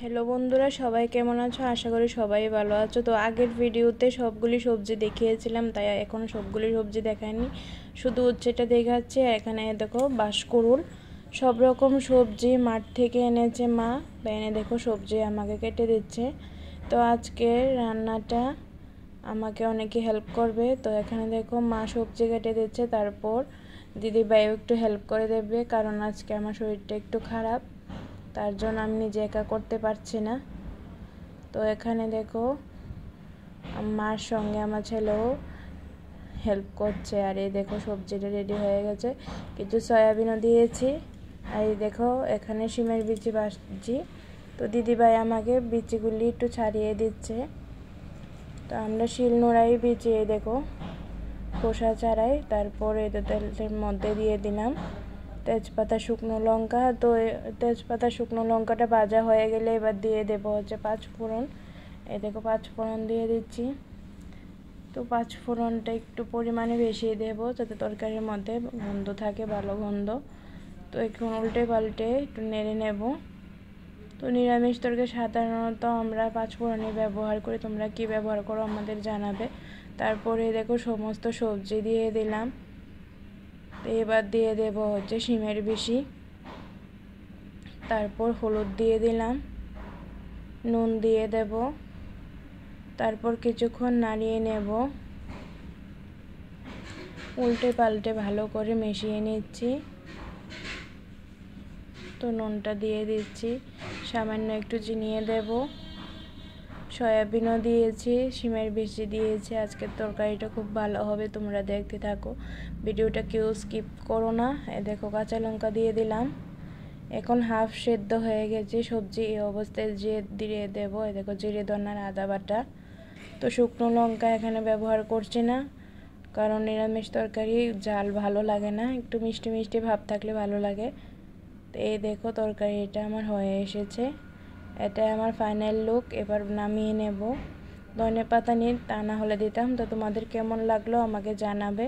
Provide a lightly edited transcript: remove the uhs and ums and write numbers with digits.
Hello বন্ধুরা, সবাই কেমন আছো? আশা করি সবাই ভালো আছো। তো আগের ভিডিওতে সবগুলি সবজি দেখিয়েছিলাম, তাই এখন সবগুলি সবজি দেখায়নি, শুধু উচ্ছেটা দেখাচ্ছে। এখানে দেখো বাঁশকুড়ুল, সব রকম সবজি মাঠ থেকে এনেছে মা, এনে দেখো সবজি আমাকে কেটে দিচ্ছে। তো আজকে রান্নাটা আমাকে অনেকে হেল্প করবে। তো এখানে দেখো মা সবজি কেটে দিচ্ছে, তারপর দিদি ভাইও একটু হেল্প করে দেবে, কারণ আজকে আমার শরীরটা একটু খারাপ, তার জন্য আমি নিজে একা করতে পারছি না। তো এখানে দেখো মার সঙ্গে আমার ছেলেও হেল্প করছে। আর এই দেখো সবজিটা রেডি হয়ে গেছে, কিছু সয়াবিনও দিয়েছি। আর এই দেখো এখানে শিমের বিচি ভাজছি। তো দিদিভাই আমাকে বিচিগুলি একটু ছাড়িয়ে দিচ্ছে। তো আমরা শিলনোড়াই বিচিয়ে দেখো খোসা ছাড়াই, তারপরে তেলের মধ্যে দিয়ে দিলাম তেজপাতা, শুকনো লঙ্কা। তো তেজপাতা শুকনো লঙ্কাটা ভাজা হয়ে গেলে এবার দিয়ে দেবো হচ্ছে পাঁচফোড়ন। এই দেখো পাঁচফোড়ন দিয়ে দিচ্ছি। তো পাঁচফোড়নটা একটু পরিমাণে বেশি দেবো, যাতে তরকারির মধ্যে গন্ধ থাকে, ভালো গন্ধ। তো একটু উল্টে পাল্টে একটু নেড়ে নেব। তো নিরামিষ তরকারি সাধারণত আমরা পাঁচফোড়নই ব্যবহার করি, তোমরা কি ব্যবহার করো আমাদের জানাবে। তারপরে দেখো সমস্ত সবজি দিয়ে দিলাম। তো এবার দিয়ে দেব হচ্ছে শিমের বিচি, তারপর হলুদ দিয়ে দিলাম, নুন দিয়ে দেব, তারপর কিছুক্ষণ নাড়িয়ে নেব, উল্টে পাল্টে ভালো করে মিশিয়ে নিচ্ছি। তো নুনটা দিয়ে দিচ্ছি, সামান্য একটু চিনিয়ে দেব, সয়াবিনও দিয়েছি, শিমের বিচি দিয়েছি। আজকের তরকারিটা খুব ভালো হবে, তোমরা দেখতে থাকো, ভিডিওটা কেউ স্কিপ করো না। দেখো কাঁচা লঙ্কা দিয়ে দিলাম, এখন হাফ সেদ্ধ হয়ে গেছে সবজি। এই অবস্থায় দিয়ে দেবো দেখো জিরে ধনার আদা বাটা। তো শুকনো লঙ্কা এখানে ব্যবহার করছি না, কারণ নিরামিষ তরকারি ঝাল ভালো লাগে না, একটু মিষ্টি মিষ্টি ভাব থাকলে ভালো লাগে। তো এই দেখো তরকারি এটা আমার হয়ে এসেছে, এটা আমার ফাইনাল লুক। এবার নামিয়ে নেব। ধনেপাতা নিয়ে তা না হলে দিতাম। তো তোমাদের কেমন লাগলো আমাকে জানাবে।